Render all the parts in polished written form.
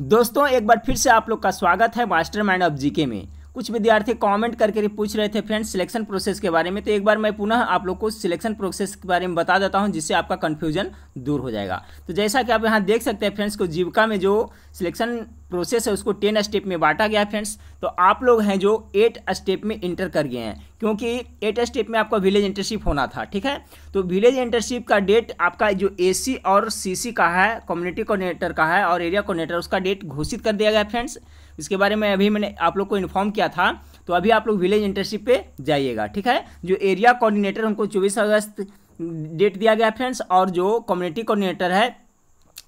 दोस्तों एक बार फिर से आप लोग का स्वागत है मास्टरमाइंड ऑफ जीके में। कुछ विद्यार्थी कमेंट करके पूछ रहे थे फ्रेंड्स सिलेक्शन प्रोसेस के बारे में, तो एक बार मैं पुनः आप लोग को सिलेक्शन प्रोसेस के बारे में बता देता हूं जिससे आपका कन्फ्यूजन दूर हो जाएगा। तो जैसा कि आप यहां देख सकते हैं फ्रेंड्स को जीविका में जो सिलेक्शन प्रोसेस है उसको 10 स्टेप में बांटा गया है फ्रेंड्स। तो आप लोग हैं जो 8 स्टेप में इंटर कर गए हैं, क्योंकि 8 स्टेप में आपका विलेज इंटर्नशिप होना था, ठीक है। तो विलेज इंटर्नशिप का डेट आपका जो एसी और सीसी का है, कम्युनिटी कोऑर्डिनेटर का है और एरिया कोऑर्डिनेटर, उसका डेट घोषित कर दिया गया फ्रेंड्स। इसके बारे में अभी मैंने आप लोग को इन्फॉर्म किया था। तो अभी आप लोग विलेज इंटर्नशिप पे जाइएगा, ठीक है। जो एरिया कोऑर्डिनेटर उनको 24 अगस्त डेट दिया गया फ्रेंड्स, और जो कम्युनिटी कोऑर्डिनेटर है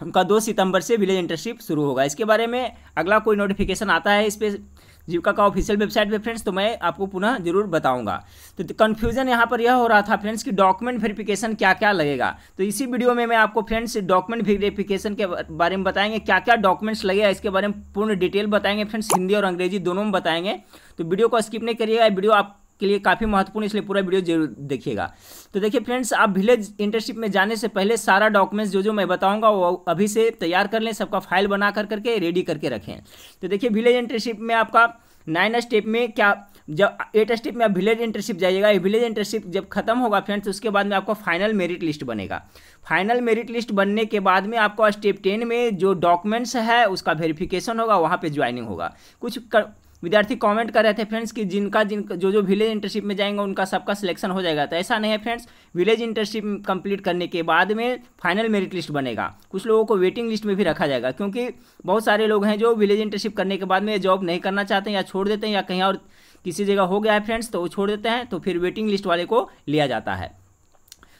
उनका 2 सितंबर से विलेज इंटर्नशिप शुरू होगा। इसके बारे में अगला कोई नोटिफिकेशन आता है इस पर जीविका का ऑफिशियल वेबसाइट पे फ्रेंड्स, तो मैं आपको पुनः जरूर बताऊंगा। तो कन्फ्यूजन यहाँ पर यह हो रहा था फ्रेंड्स कि डॉक्यूमेंट वेरिफिकेशन क्या क्या लगेगा। तो इसी वीडियो में मैं आपको फ्रेंड्स डॉक्यूमेंट वेरिफिकेशन के बारे में बताएंगे, क्या क्या डॉक्यूमेंट्स लगेगा इसके बारे में पूर्ण डिटेल बताएंगे फ्रेंड्स, हिंदी और अंग्रेजी दोनों में बताएंगे। तो वीडियो को स्किप नहीं करिएगा, वीडियो आप के लिए काफ़ी महत्वपूर्ण, इसलिए पूरा वीडियो जरूर देखिएगा। तो देखिए फ्रेंड्स, आप विलेज इंटर्नशिप में जाने से पहले सारा डॉक्यूमेंट्स जो मैं बताऊंगा वो अभी से तैयार कर लें, सबका फाइल बना करके रेडी करके रखें। तो देखिए विलेज इंटर्नशिप में आपका 9 स्टेप में क्या, जब 8 स्टेप में आप विलेज इंटर्नशिप जाइएगा, विलेज इंटर्नशिप जब खत्म होगा फ्रेंड्स उसके बाद में आपका फाइनल मेरिट लिस्ट बनेगा। फाइनल मेरिट लिस्ट बनने के बाद में आपको स्टेप 10 में जो डॉक्यूमेंट्स है उसका वेरिफिकेशन होगा, वहाँ पे ज्वाइनिंग होगा। कुछ विद्यार्थी कमेंट कर रहे थे फ्रेंड्स कि जिनका जो विलेज इंटर्नशिप में जाएंगे उनका सबका सिलेक्शन हो जाएगा। तो ऐसा नहीं है फ्रेंड्स, विलेज इंटर्नशिप कंप्लीट करने के बाद में फाइनल मेरिट लिस्ट बनेगा। कुछ लोगों को वेटिंग लिस्ट में भी रखा जाएगा, क्योंकि बहुत सारे लोग हैं जो विलेज इंटर्नशिप करने के बाद में जॉब नहीं करना चाहते हैं या छोड़ देते हैं, या कहीं और किसी जगह हो गया है फ्रेंड्स तो वो छोड़ देते हैं, तो फिर वेटिंग लिस्ट वाले को लिया जाता है।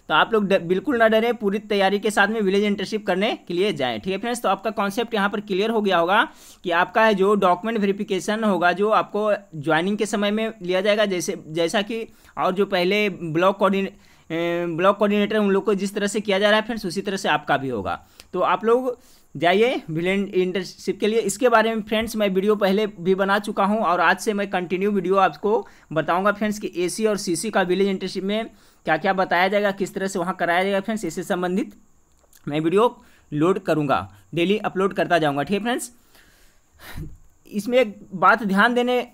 तो आप लोग बिल्कुल ना डरें, पूरी तैयारी के साथ में विलेज इंटर्नशिप करने के लिए जाएं, ठीक है फ्रेंड्स। तो आपका कॉन्सेप्ट यहाँ पर क्लियर हो गया होगा कि आपका है जो डॉक्यूमेंट वेरिफिकेशन होगा जो आपको ज्वाइनिंग के समय में लिया जाएगा, जैसा कि और जो पहले ब्लॉक कोऑर्डिनेटर उन लोग को जिस तरह से किया जा रहा है फ्रेंड्स उसी तरह से आपका भी होगा। तो आप लोग जाइए विलेज इंटर्नशिप के लिए। इसके बारे में फ्रेंड्स मैं वीडियो पहले भी बना चुका हूं और आज से मैं कंटिन्यू वीडियो आपको बताऊंगा फ्रेंड्स कि एसी और सीसी का विलेज इंटर्नशिप में क्या क्या बताया जाएगा, किस तरह से वहां कराया जाएगा फ्रेंड्स, इससे संबंधित मैं वीडियो लोड करूंगा, डेली अपलोड करता जाऊंगा, ठीक है फ्रेंड्स। इसमें एक बात ध्यान देने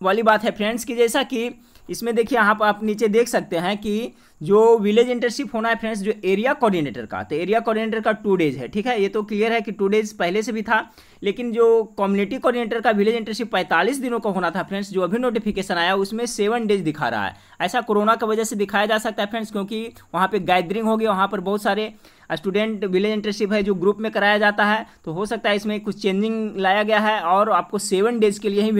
वाली बात है फ्रेंड्स कि जैसा कि इसमें देखिए यहाँ पर आप नीचे देख सकते हैं कि जो विलेज इंटर्नशिप होना है फ्रेंड्स जो एरिया कोऑर्डिनेटर का, तो एरिया कोऑर्डिनेटर का 2 डेज है, ठीक है। ये तो क्लियर है कि 2 डेज पहले से भी था, लेकिन जो कम्युनिटी कोऑर्डिनेटर का विलेज इंटर्नशिप 45 दिनों का होना था फ्रेंड्स, जो अभी नोटिफिकेशन आया उसमें 7 डेज दिखा रहा है। ऐसा कोरोना की वजह से दिखाया जा सकता है फ्रेंड्स, क्योंकि वहाँ पे गैदरिंग हो गया, वहाँ पर बहुत सारे स्टूडेंट विलेज इंटर्नशिप है जो ग्रुप में कराया जाता है, तो हो सकता है इसमें कुछ चेंजिंग लाया गया है और आपको 7 डेज के लिए ही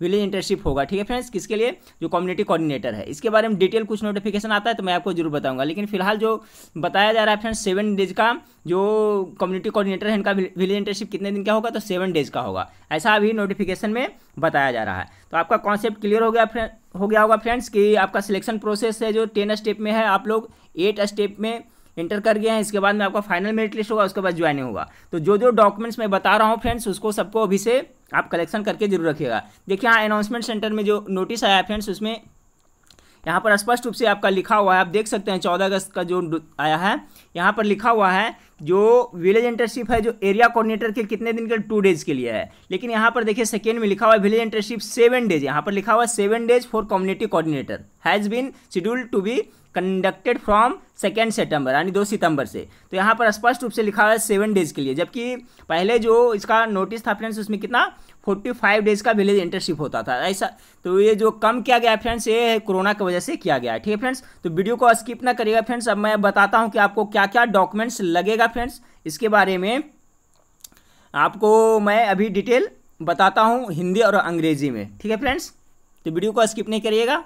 विलेज इंटर्नशिप होगा, ठीक है फ्रेंड्स। किसके लिए? जो कम्युनिटी कोऑर्डिनेटर है। इसके बारे में डिटेल कुछ नोटिफिकेशन आता है तो मैं आपको जरूर बताऊंगा, लेकिन फिलहाल जो बताया जा रहा है फ्रेंड्स 7 डेज का जो कम्युनिटी कोऑर्डिनेटर है इनका विलेज इंटर्नशिप कितने दिन का होगा, तो 7 डेज का होगा, ऐसा अभी नोटिफिकेशन में बताया जा रहा है। तो आपका कॉन्सेप्ट क्लियर हो गया होगा फ्रेंड्स कि आपका सिलेक्शन प्रोसेस है जो 10 स्टेप में है, आप लोग 8 स्टेप में इंटर कर गए हैं। इसके बाद में आपका फाइनल मेरिट लिस्ट होगा, उसके बाद ज्वाइनिंग होगा। तो जो जो डॉक्यूमेंट्स मैं बता रहा हूँ फ्रेंड्स उसको सबको अभी से आप कलेक्शन करके जरूर रखिएगा। देखिए यहाँ अनाउंसमेंट सेंटर में जो नोटिस आया है फ्रेंड्स उसमें यहाँ पर स्पष्ट रूप से आपका लिखा हुआ है, आप देख सकते हैं 14 अगस्त का जो आया है, यहाँ पर लिखा हुआ है जो विलेज इंटर्नशिप है जो एरिया कोऑर्डिनेटर के कितने दिन के 2 डेज के लिए है, लेकिन यहाँ पर देखिए सेकेंड में लिखा हुआ है विलेज इंटर्नशिप 7 डेज, यहाँ पर लिखा हुआ है 7 days for community coordinator has been scheduled to be conducted from 2 September यानी 2 सितंबर से। तो यहाँ पर स्पष्ट रूप से लिखा हुआ है 7 डेज के लिए, जबकि पहले जो इसका नोटिस था फ्रेंड्स उसमें कितना 45 डेज का विलेज इंटर्नशिप होता था ऐसा। तो ये जो कम किया गया है फ्रेंड्स ये कोरोना की वजह से किया गया है, ठीक है फ्रेंड्स। तो वीडियो को स्किप ना करिएगा फ्रेंड्स। अब मैं बताता हूँ कि आपको क्या क्या डॉक्यूमेंट्स लगेगा फ्रेंड्स, इसके बारे में आपको मैं अभी डिटेल बताता हूँ हिंदी और अंग्रेजी में, ठीक है फ्रेंड्स। तो वीडियो को स्किप नहीं करिएगा।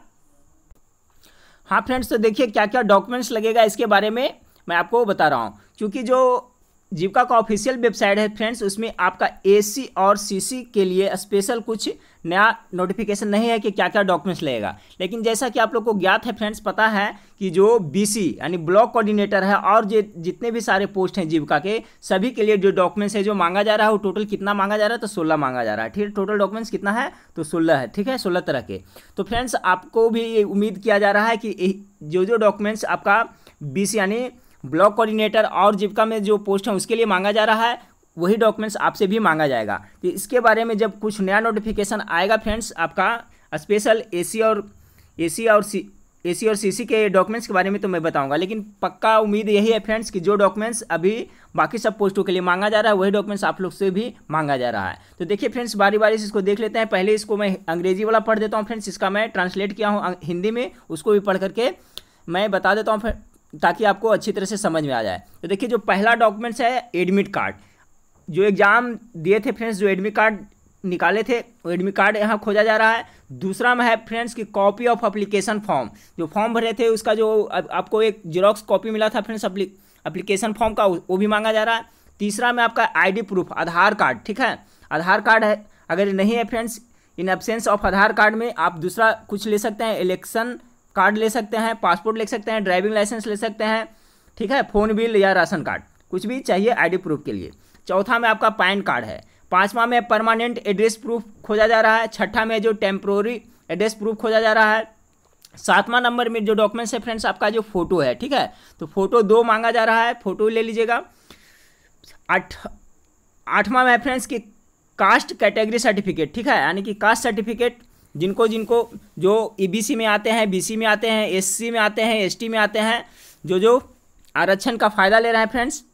हाँ फ्रेंड्स, तो देखिए क्या क्या डॉक्यूमेंट्स लगेगा इसके बारे में मैं आपको बता रहा हूँ, क्योंकि जो जीविका का ऑफिशियल वेबसाइट है फ्रेंड्स उसमें आपका एसी और सीसी के लिए स्पेशल कुछ नया नोटिफिकेशन नहीं है कि क्या क्या डॉक्यूमेंट्स लगेगा, लेकिन जैसा कि आप लोग को ज्ञात है फ्रेंड्स, पता है कि जो बीसी यानी ब्लॉक कोऑर्डिनेटर है और जितने भी सारे पोस्ट हैं जीविका के सभी के लिए जो डॉक्यूमेंट्स है जो मांगा जा रहा है वो टोटल कितना मांगा जा रहा है, तो 16 मांगा जा रहा है, ठीक है। टोटल डॉक्यूमेंट्स कितना है, तो 16 है, ठीक है, 16 तरह के। तो फ्रेंड्स आपको भी उम्मीद किया जा रहा है कि जो डॉक्यूमेंट्स आपका बीसी यानी ब्लॉक कोऑर्डिनेटर और जीविका में जो पोस्ट है उसके लिए मांगा जा रहा है वही डॉक्यूमेंट्स आपसे भी मांगा जाएगा। तो इसके बारे में जब कुछ नया नोटिफिकेशन आएगा फ्रेंड्स, आपका स्पेशल एसी और सीसी के डॉक्यूमेंट्स के बारे में तो मैं बताऊंगा, लेकिन पक्का उम्मीद यही है फ्रेंड्स कि जो डॉक्यूमेंट्स अभी बाकी सब पोस्टों के लिए मांगा जा रहा है वही डॉक्यूमेंट्स आप लोग से भी मांगा जा रहा है। तो देखिए फ्रेंड्स, बारी बारी से इसको देख लेते हैं। पहले इसको मैं अंग्रेजी वाला पढ़ देता हूँ फ्रेंड्स, इसका मैं ट्रांसलेट किया हूँ हिंदी में, उसको भी पढ़ करके मैं बता देता हूँ ताकि आपको अच्छी तरह से समझ में आ जाए। तो देखिए, जो पहला डॉक्यूमेंट्स है एडमिट कार्ड। जो एग्जाम दिए थे फ्रेंड्स, जो एडमिट कार्ड निकाले थे वो एडमिट कार्ड यहाँ खोजा जा रहा है। दूसरा में है फ्रेंड्स की कॉपी ऑफ एप्लीकेशन फॉर्म, जो फॉर्म भरे थे उसका जो आपको एक जेरॉक्स कॉपी मिला था फ्रेंड्स एप्लीकेशन फॉर्म का, वो भी मांगा जा रहा है। तीसरा में आपका आईडी प्रूफ, आधार कार्ड, ठीक है, आधार कार्ड है अगर नहीं है friends, in absence of Aadhaar card में आप दूसरा कुछ ले सकते हैं, इलेक्शन कार्ड ले सकते हैं, पासपोर्ट ले सकते हैं, ड्राइविंग लाइसेंस ले सकते हैं, ठीक है, फ़ोन बिल या राशन कार्ड, कुछ भी चाहिए आईडी प्रूफ के लिए। चौथा में आपका पैन कार्ड है। पांचवा में परमानेंट एड्रेस प्रूफ खोजा जा रहा है। छठा में जो टेम्प्रोरी एड्रेस प्रूफ खोजा जा रहा है। सातवां नंबर में जो डॉक्यूमेंट्स है फ्रेंड्स, आपका जो फोटो है, ठीक है, तो फोटो 2 मांगा जा रहा है, फोटो ले लीजिएगा। आठवां में है फ्रेंड्स की कास्ट कैटेगरी सर्टिफिकेट, ठीक है, यानी कि कास्ट सर्टिफिकेट जिनको जो ईबीसी में आते हैं, बीसी में आते हैं, एससी में आते हैं, एसटी में आते हैं, जो आरक्षण का फ़ायदा ले रहे हैं फ्रेंड्स,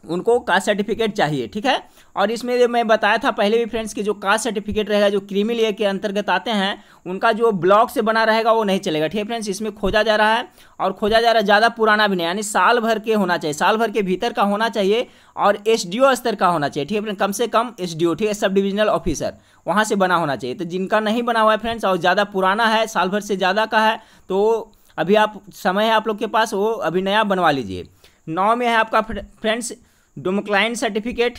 उनको कास्ट सर्टिफिकेट चाहिए, ठीक है। और इसमें जो मैं बताया था पहले भी फ्रेंड्स कि जो कास्ट सर्टिफिकेट रहेगा, जो क्रीमी लेयर के अंतर्गत आते हैं, उनका जो ब्लॉक से बना रहेगा वो नहीं चलेगा, ठीक है फ्रेंड्स। इसमें खोजा जा रहा है, और खोजा जा रहा है ज़्यादा पुराना भी नहीं, यानी साल भर के होना चाहिए, साल भर के भीतर का होना चाहिए, और एसडीओ स्तर का होना चाहिए, ठीक है फ्रेंड, कम से कम एसडीओ, ठीक है, सब डिविजनल ऑफिसर, वहाँ से बना होना चाहिए। तो जिनका नहीं बना हुआ है फ्रेंड्स और ज़्यादा पुराना है, साल भर से ज़्यादा का है, तो अभी आप समय है आप लोग के पास, वो अभी नया बनवा लीजिए। 9 में है आपका फ्रेंड्स डोमिक्लाइन सर्टिफिकेट,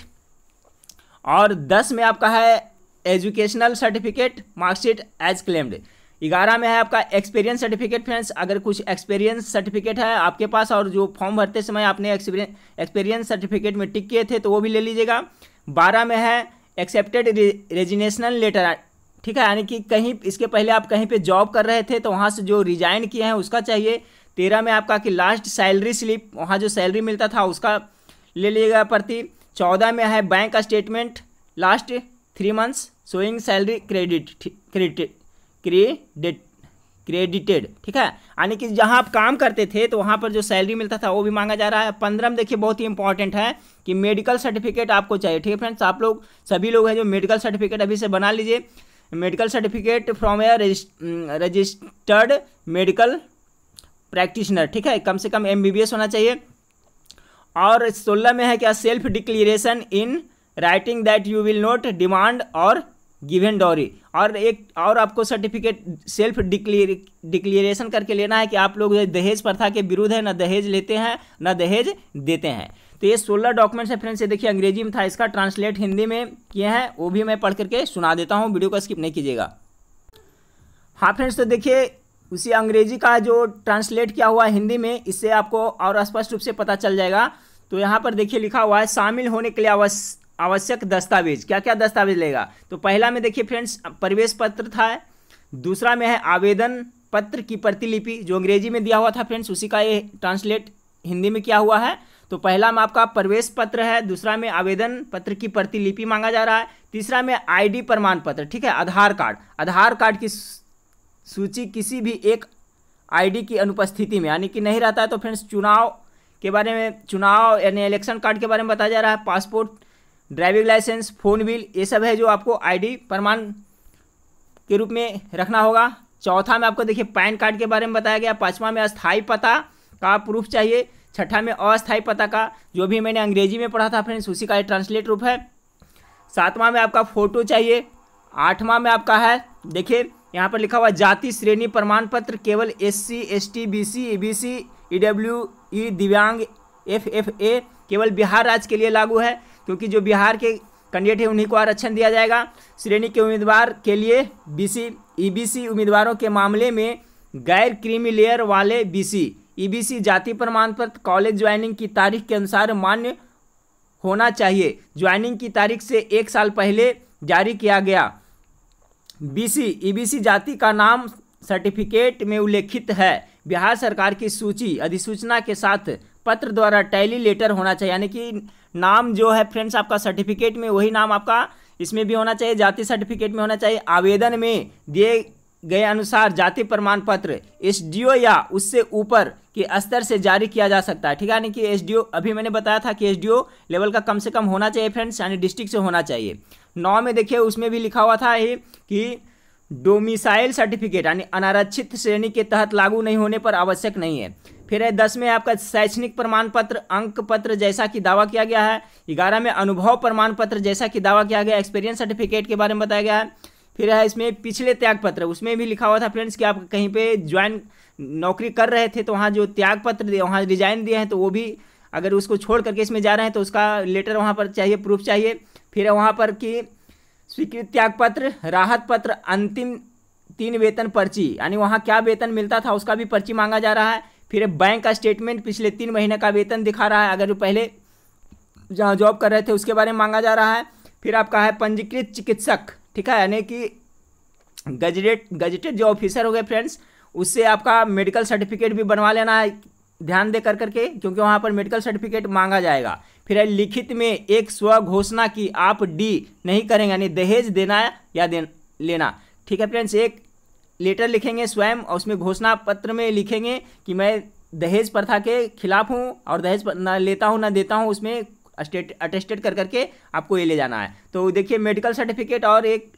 और 10 में आपका है educational certificate marksheet as claimed. 11 में है आपका एक्सपीरियंस सर्टिफिकेट फ्रेंड्स, अगर कुछ एक्सपीरियंस सर्टिफिकेट है आपके पास और जो फॉर्म भरते समय आपने एक्सपीरियंस सर्टिफिकेट में टिक किए थे तो वो भी ले लीजिएगा। 12 में है एक्सेप्टेड रेजिग्नेशन लेटर, ठीक है, यानी कि कहीं इसके पहले आप कहीं पे जॉब कर रहे थे तो वहाँ से जो रिजाइन किए हैं उसका चाहिए। 13 में आपका कि लास्ट सैलरी स्लिप, वहाँ जो सैलरी मिलता था उसका ले लीजिएगा प्रति। 14 में है bank statement last 3 months showing salary credited, ठीक है, यानी कि जहां आप काम करते थे तो वहां पर जो सैलरी मिलता था वो भी मांगा जा रहा है। 15 में देखिए बहुत ही इंपॉर्टेंट है कि मेडिकल सर्टिफिकेट आपको चाहिए, ठीक है फ्रेंड्स, आप लोग सभी लोग हैं जो मेडिकल सर्टिफिकेट अभी से बना लीजिए। Medical certificate from A registered medical practitioner, ठीक है, कम से कम MBBS होना चाहिए। और 16 में है क्या self declaration in writing that you will not demand और गिवन डॉरी, और एक और आपको सर्टिफिकेट सेल्फ डिक्लेरेशन करके लेना है कि आप लोग दहेज प्रथा के विरुद्ध है, ना दहेज लेते हैं ना दहेज देते हैं। तो ये 16 डॉक्यूमेंट्स है फ्रेंड्स, ये देखिए अंग्रेजी में था, इसका ट्रांसलेट हिंदी में किए हैं, वो भी मैं पढ़ करके सुना देता हूँ, वीडियो को स्किप नहीं कीजिएगा। हाँ फ्रेंड्स, तो देखिए उसी अंग्रेजी का जो ट्रांसलेट किया हुआ है हिंदी में, इससे आपको और स्पष्ट रूप से पता चल जाएगा। तो यहाँ पर देखिए लिखा हुआ है शामिल होने के लिए आवश्यक दस्तावेज, क्या क्या दस्तावेज लेगा। तो पहला में देखिए फ्रेंड्स प्रवेश पत्र था, दूसरा में है आवेदन पत्र की प्रतिलिपि, जो अंग्रेजी में दिया हुआ था फ्रेंड्स उसी का ये ट्रांसलेट हिंदी में किया हुआ है। तो पहला में आपका प्रवेश पत्र है, दूसरा में आवेदन पत्र की प्रतिलिपि मांगा जा रहा है, तीसरा में ID प्रमाण पत्र, ठीक है, आधार कार्ड की सूची किसी भी एक ID की अनुपस्थिति में, यानी कि नहीं रहता है तो फ्रेंड्स चुनाव के बारे में, चुनाव यानी इलेक्शन कार्ड के बारे में बताया जा रहा है, passport, driving licence, phone bill, ये सब है जो आपको ID प्रमाण के रूप में रखना होगा। चौथा में आपको देखिए पैन कार्ड के बारे में बताया गया। पाँचवा में अस्थाई पता का प्रूफ चाहिए। छठा में अस्थाई पता का, जो भी मैंने अंग्रेजी में पढ़ा था फ्रेंड्स उसी का ट्रांसलेट रूप है। सातवां में आपका फ़ोटो चाहिए। आठवां में आपका है देखिए यहाँ पर लिखा हुआ जाति श्रेणी प्रमाण पत्र केवल SC ST BC EBC EWE दिव्यांग FFA केवल बिहार राज्य के लिए लागू है, क्योंकि जो बिहार के कैंडिडेट है उन्हीं को आरक्षण दिया जाएगा। श्रेणी के उम्मीदवार के लिए BC EBC उम्मीदवारों के मामले में गैर क्रीमी लेयर वाले BC EBC जाति प्रमाण पत्र कॉलेज ज्वाइनिंग की तारीख के अनुसार मान्य होना चाहिए। ज्वाइनिंग की तारीख से 1 साल पहले जारी किया गया BC EBC जाति का नाम सर्टिफिकेट में उल्लेखित है। बिहार सरकार की सूची अधिसूचना के साथ पत्र द्वारा टैली लेटर होना चाहिए, यानी कि नाम जो है फ्रेंड्स आपका सर्टिफिकेट में वही नाम आपका इसमें भी होना चाहिए, जाति सर्टिफिकेट में होना चाहिए। आवेदन में दिए गए अनुसार जाति प्रमाण पत्र एसडीओ या उससे ऊपर के स्तर से जारी किया जा सकता है, ठीक है। यानी कि एसडीओ, अभी मैंने बताया था कि एसडीओ लेवल का कम से कम होना चाहिए फ्रेंड्स, यानी डिस्ट्रिक्ट से होना चाहिए। 9 में देखिए उसमें भी लिखा हुआ था ये कि डोमिसाइल सर्टिफिकेट यानी अनारक्षित श्रेणी के तहत लागू नहीं होने पर आवश्यक नहीं है। फिर है 10 में आपका शैक्षणिक प्रमाण पत्र, अंक पत्र जैसा कि दावा किया गया है। 11 में अनुभव प्रमाण पत्र जैसा कि दावा किया गया, एक्सपीरियंस सर्टिफिकेट के बारे में बताया गया है। फिर है इसमें पिछले त्याग पत्र, उसमें भी लिखा हुआ था फ्रेंड्स कि आप कहीं पे ज्वाइन नौकरी कर रहे थे तो वहाँ जो त्याग पत्र दिए, वहाँ रिजाइन दिए हैं, तो वो भी अगर उसको छोड़ करके इसमें जा रहे हैं तो उसका लेटर वहाँ पर चाहिए, प्रूफ चाहिए। फिर है वहाँ पर कि स्वीकृत त्याग पत्र, राहत पत्र, अंतिम 3 वेतन पर्ची, यानी वहाँ क्या वेतन मिलता था उसका भी पर्ची मांगा जा रहा है। फिर बैंक का स्टेटमेंट, पिछले 3 महीने का वेतन दिखा रहा है, अगर जो पहले जहाँ जॉब कर रहे थे उसके बारे में मांगा जा रहा है। फिर आपका है पंजीकृत चिकित्सक, ठीक है, यानी कि गजेटेड जो ऑफिसर हो गए फ्रेंड्स, उससे आपका मेडिकल सर्टिफिकेट भी बनवा लेना है, ध्यान दे करके, क्योंकि वहाँ पर मेडिकल सर्टिफिकेट मांगा जाएगा। फिर है लिखित में एक स्व घोषणा की आप डी नहीं करेंगे, यानी दहेज देना या लेना, ठीक है फ्रेंड्स। एक लेटर लिखेंगे स्वयं और उसमें घोषणा पत्र में लिखेंगे कि मैं दहेज प्रथा के खिलाफ हूँ और दहेज ना लेता हूँ ना देता हूँ, उसमें अटेस्टेड करके आपको ये ले जाना है। तो देखिए मेडिकल सर्टिफिकेट और एक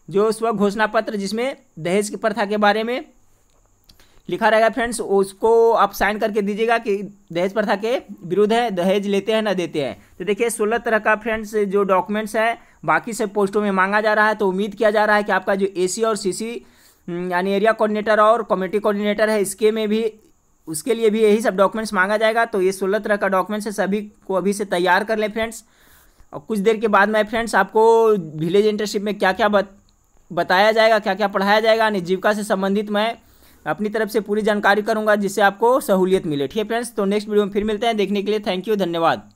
जो स्व घोषणा पत्र जिसमें दहेज की प्रथा के बारे में लिखा रहेगा फ्रेंड्स, उसको आप साइन करके दीजिएगा कि दहेज प्रथा के विरुद्ध है, दहेज लेते हैं ना देते हैं। तो देखिए 16 तरह का फ्रेंड्स जो डॉक्यूमेंट्स है बाकी सब पोस्टों में मांगा जा रहा है। तो उम्मीद किया जा रहा है कि आपका जो एसी और सीसी यानी एरिया कोऑर्डिनेटर और कम्युनिटी कोऑर्डिनेटर है, इसके में भी उसके लिए भी यही सब डॉक्यूमेंट्स मांगा जाएगा। तो ये 16 तरह का डॉक्यूमेंट्स है, सभी को अभी से तैयार कर लें फ्रेंड्स। और कुछ देर के बाद में फ्रेंड्स आपको विलेज इंटर्नशिप में क्या क्या बताया जाएगा, क्या क्या पढ़ाया जाएगा, यानी जीविका से संबंधित मैं अपनी तरफ से पूरी जानकारी करूंगा जिससे आपको सहूलियत मिले, ठीक है फ्रेंड्स। तो नेक्स्ट वीडियो में फिर मिलते हैं, देखने के लिए थैंक यू, धन्यवाद।